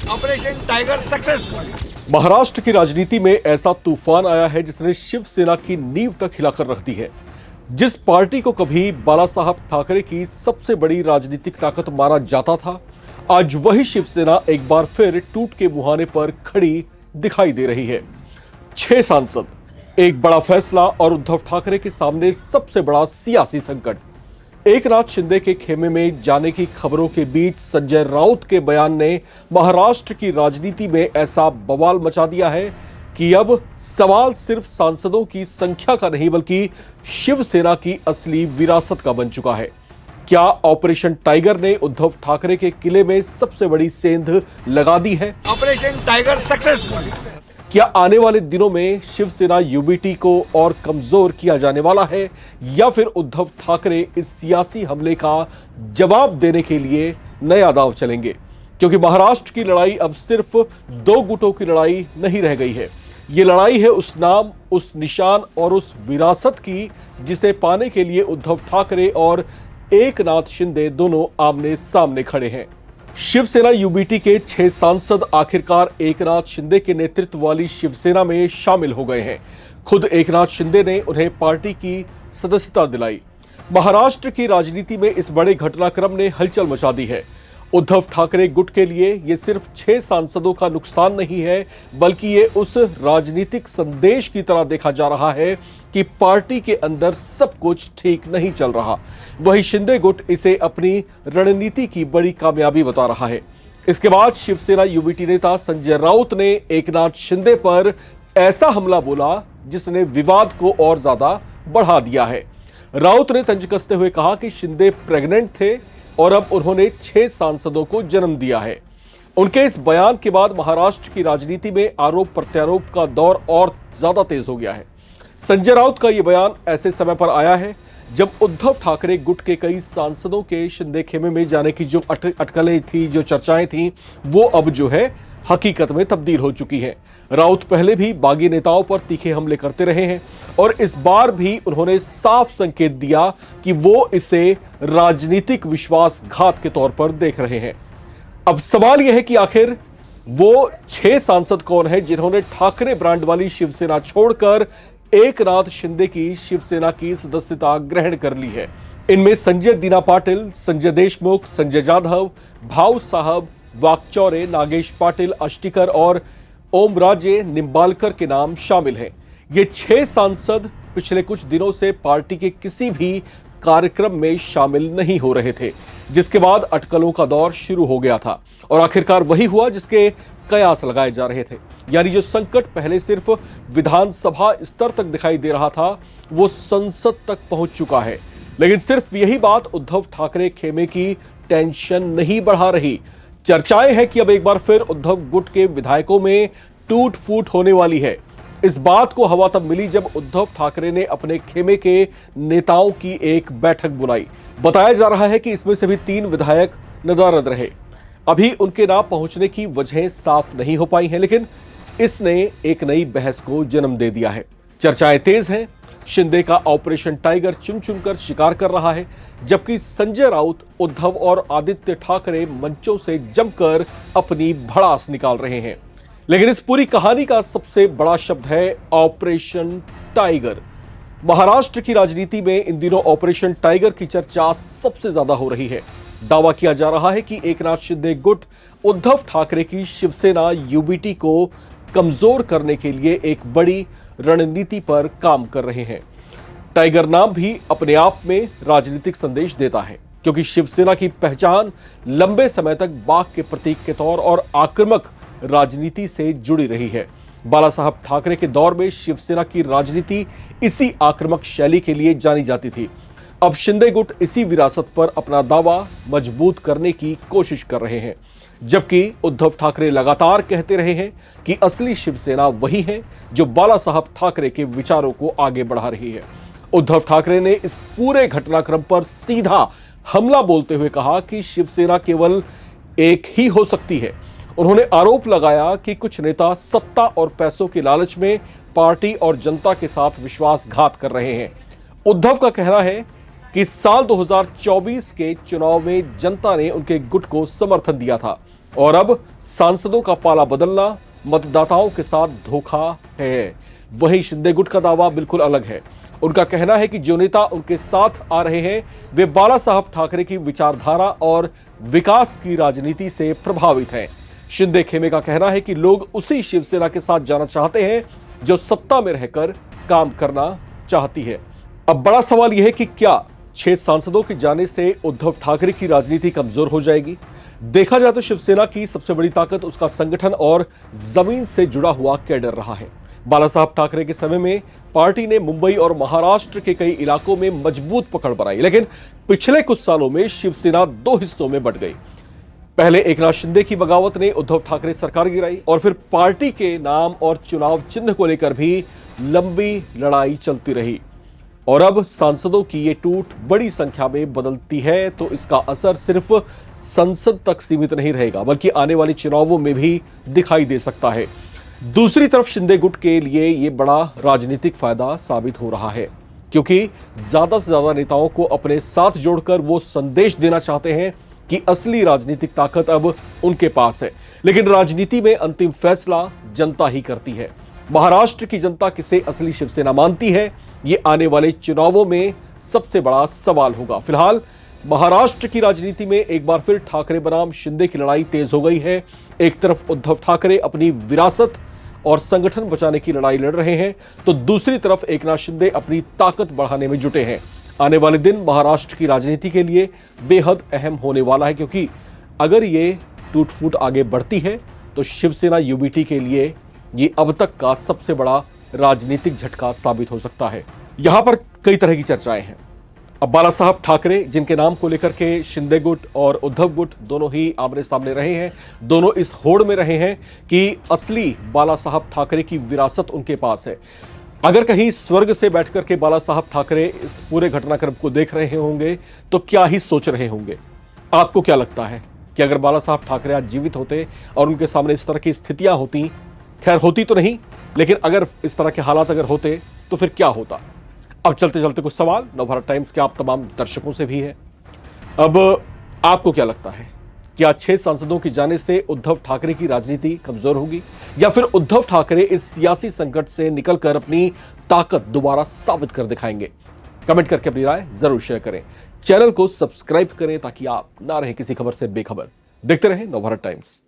Operation tiger successful. Maharashtra की राजनीति में ऐसा तूफान आया है जिसने शिवसेना की नींव तक हिलाकर रख दी है। जिस पार्टी को कभी बाला साहब ठाकरे की सबसे बड़ी राजनीतिक ताकत माना जाता था, आज वही शिवसेना एक बार फिर टूट के मुहाने पर खड़ी दिखाई दे रही है। 6 सांसद, एक बड़ा फैसला और उद्धव ठाकरे के सामने सबसे बड़ा सियासी संकट। एकनाथ शिंदे के खेमे में जाने की खबरों के बीच संजय राउत के बयान ने महाराष्ट्र की राजनीति में ऐसा बवाल मचा दिया है कि अब सवाल सिर्फ सांसदों की संख्या का नहीं बल्कि शिवसेना की असली विरासत का बन चुका है। क्या ऑपरेशन टाइगर ने उद्धव ठाकरे के किले में सबसे बड़ी सेंध लगा दी है? Operation tiger successful. क्या आने वाले दिनों में शिवसेना यूबीटी को और कमजोर किया जाने वाला है, या फिर उद्धव ठाकरे इस सियासी हमले का जवाब देने के लिए नया दांव चलेंगे? क्योंकि महाराष्ट्र की लड़ाई अब सिर्फ 2 गुटों की लड़ाई नहीं रह गई है। ये लड़ाई है उस नाम, उस निशान और उस विरासत की जिसे पाने के लिए उद्धव ठाकरे और एकनाथ शिंदे दोनों आमने सामने खड़े हैं। शिवसेना यूबीटी के 6 सांसद आखिरकार एकनाथ शिंदे के नेतृत्व वाली शिवसेना में शामिल हो गए हैं। खुद एकनाथ शिंदे ने उन्हें पार्टी की सदस्यता दिलाई। महाराष्ट्र की राजनीति में इस बड़े घटनाक्रम ने हलचल मचा दी है। उद्धव ठाकरे गुट के लिए यह सिर्फ 6 सांसदों का नुकसान नहीं है, बल्कि ये उस राजनीतिक संदेश की तरह देखा जा रहा है कि पार्टी के अंदर सब कुछ ठीक नहीं चल रहा। वही शिंदे गुट इसे अपनी रणनीति की बड़ी कामयाबी बता रहा है। इसके बाद शिवसेना यूबीटी नेता संजय राउत ने एकनाथ शिंदे पर ऐसा हमला बोला जिसने विवाद को और ज्यादा बढ़ा दिया है। राउत ने तंज कसते हुए कहा कि शिंदे प्रेग्नेंट थे और अब उन्होंने 6 सांसदों को जन्म दिया है। उनके इस बयान के बाद महाराष्ट्र की राजनीति में आरोप प्रत्यारोप का दौर और ज्यादा तेज हो गया है। संजय राउत का यह बयान ऐसे समय पर आया है जब उद्धव ठाकरे गुट के कई सांसदों के शिंदे खेमे में जाने की जो अटकलें थी, जो चर्चाएं थी, वो अब जो है हकीकत में तब्दील हो चुकी हैं। राउत पहले भी बागी नेताओं पर तीखे हमले करते रहे हैं और इस बार भी उन्होंने साफ संकेत दिया कि वो इसे राजनीतिक विश्वासघात के तौर पर देख रहे हैं। अब सवाल यह है कि आखिर वो 6 सांसद कौन है जिन्होंने ठाकरे ब्रांड वाली शिवसेना छोड़कर एकनाथ शिंदे की शिवसेना की सदस्यता ग्रहण कर ली है। इनमें संजय दीना पाटिल, संजय देशमुख, संजय जाधव, भाऊ साहब, वाकचौरे, नागेश पाटिल, अष्टिकर और ओमराजे निंबालकर के नाम शामिल हैं। ये 6 सांसद पिछले कुछ दिनों से पार्टी के किसी भी कार्यक्रम में शामिल नहीं हो रहे थे, जिसके बाद अटकलों का दौर शुरू हो गया था और आखिरकार वही हुआ जिसके कयास लगाए जा रहे थे। यानी जो संकट पहले सिर्फ विधानसभा स्तर तक दिखाई दे रहा था, वो संसद तक पहुंच चुका है। लेकिन सिर्फ यही बात उद्धव ठाकरे खेमे की टेंशन नहीं बढ़ा रही। चर्चाएं हैं कि अब एक बार फिर उद्धव गुट के विधायकों में टूट फूट होने वाली है। इस बात को हवा तब मिली जब उद्धव ठाकरे ने अपने खेमे के नेताओं की एक बैठक बुलाई। बताया जा रहा है कि इसमें से भी 3 विधायक नदारद रहे। अभी उनके ना पहुंचने की वजहें साफ नहीं हो पाई हैं, लेकिन इसने एक नई बहस को जन्म दे दिया है। चर्चाएं तेज हैं। शिंदे का ऑपरेशन टाइगर चुन चुनकर शिकार कर रहा है, जबकि संजय राउत, उद्धव और आदित्य ठाकरे मंचों से जमकर अपनी भड़ास निकाल रहे हैं। लेकिन इस पूरी कहानी का सबसे बड़ा शब्द है ऑपरेशन टाइगर। महाराष्ट्र की राजनीति में इन दिनों ऑपरेशन टाइगर की चर्चा सबसे ज्यादा हो रही है। दावा किया जा रहा है कि एकनाथ शिंदे गुट उद्धव ठाकरे की शिवसेना यूबीटी को कमजोर करने के लिए एक बड़ी रणनीति पर काम कर रहे हैं। टाइगर नाम भी अपने आप में राजनीतिक संदेश देता है, क्योंकि शिवसेना की पहचान लंबे समय तक बाघ के प्रतीक के तौर और आक्रामक राजनीति से जुड़ी रही है। बाला साहब ठाकरे के दौर में शिवसेना की राजनीति इसी आक्रामक शैली के लिए जानी जाती थी। अब शिंदे गुट इसी विरासत पर अपना दावा मजबूत करने की कोशिश कर रहे हैं, जबकि उद्धव ठाकरे लगातार कहते रहे हैं कि असली शिवसेना वही है जो बाला साहब ठाकरे के विचारों को आगे बढ़ा रही है। उद्धव ठाकरे ने इस पूरे घटनाक्रम पर सीधा हमला बोलते हुए कहा कि शिवसेना केवल एक ही हो सकती है। उन्होंने आरोप लगाया कि कुछ नेता सत्ता और पैसों के लालच में पार्टी और जनता के साथ विश्वासघात कर रहे हैं। उद्धव का कहना है कि साल 2024 के चुनाव में जनता ने उनके गुट को समर्थन दिया था और अब सांसदों का पाला बदलना मतदाताओं के साथ धोखा है। वहीं शिंदे गुट का दावा बिल्कुल अलग है। उनका कहना है कि जो नेता उनके साथ आ रहे हैं वे बाला साहब ठाकरे की विचारधारा और विकास की राजनीति से प्रभावित हैं। शिंदे खेमे का कहना है कि लोग उसी शिवसेना के साथ जाना चाहते हैं जो सत्ता में रहकर काम करना चाहती है। अब बड़ा सवाल यह है कि क्या 6 सांसदों के जाने से उद्धव ठाकरे की राजनीति कमजोर हो जाएगी? देखा जाए तो शिवसेना की सबसे बड़ी ताकत उसका संगठन और जमीन से जुड़ा हुआ कैडर रहा है। बाला साहब ठाकरे के समय में पार्टी ने मुंबई और महाराष्ट्र के कई इलाकों में मजबूत पकड़ बनाई, लेकिन पिछले कुछ सालों में शिवसेना 2 हिस्सों में बंट गई। पहले एकनाथ शिंदे की बगावत ने उद्धव ठाकरे सरकार गिराई और फिर पार्टी के नाम और चुनाव चिन्ह को लेकर भी लंबी लड़ाई चलती रही। और अब सांसदों की ये टूट बड़ी संख्या में बदलती है तो इसका असर सिर्फ संसद तक सीमित नहीं रहेगा बल्कि आने वाले चुनावों में भी दिखाई दे सकता है। दूसरी तरफ शिंदे गुट के लिए ये बड़ा राजनीतिक फायदा साबित हो रहा है क्योंकि ज्यादा से ज्यादा नेताओं को अपने साथ जोड़कर वो संदेश देना चाहते हैं कि असली राजनीतिक ताकत अब उनके पास है। लेकिन राजनीति में अंतिम फैसला जनता ही करती है। महाराष्ट्र की जनता किसे असली शिवसेना मानती है, ये आने वाले चुनावों में सबसे बड़ा सवाल होगा। फिलहाल महाराष्ट्र की राजनीति में एक बार फिर ठाकरे बनाम शिंदे की लड़ाई तेज हो गई है। एक तरफ उद्धव ठाकरे अपनी विरासत और संगठन बचाने की लड़ाई लड़ रहे हैं तो दूसरी तरफ एकनाथ शिंदे अपनी ताकत बढ़ाने में जुटे हैं। आने वाले दिन महाराष्ट्र की राजनीति के लिए बेहद अहम होने वाला है क्योंकि अगर ये टूट फूट आगे बढ़ती है तो शिवसेना यूबीटी के लिए ये अब तक का सबसे बड़ा राजनीतिक झटका साबित हो सकता है। यहां पर कई तरह की चर्चाएं हैं। अब बाला साहब ठाकरे जिनके नाम को लेकर के शिंदे गुट और उद्धव गुट दोनों ही आमने सामने रहे हैं, दोनों इस होड़ में रहे हैं कि असली बाला साहब ठाकरे की विरासत उनके पास है। अगर कहीं स्वर्ग से बैठकर के बाला साहब ठाकरे इस पूरे घटनाक्रम को देख रहे होंगे तो क्या ही सोच रहे होंगे? आपको क्या लगता है कि अगर बाला साहब ठाकरे आज जीवित होते और उनके सामने इस तरह की स्थितियां होती, खैर होती तो नहीं, लेकिन अगर इस तरह के हालात अगर होते तो फिर क्या होता? अब चलते चलते कुछ सवाल नवभारत टाइम्स के आप तमाम दर्शकों से भी है। अब आपको क्या लगता है, क्या 6 सांसदों के जाने से उद्धव ठाकरे की राजनीति कमजोर होगी या फिर उद्धव ठाकरे इस सियासी संकट से निकलकर अपनी ताकत दोबारा साबित कर दिखाएंगे? कमेंट करके अपनी राय जरूर शेयर करें। चैनल को सब्सक्राइब करें ताकि आप ना रहे किसी खबर से बेखबर। देखते रहें नवभारत टाइम्स।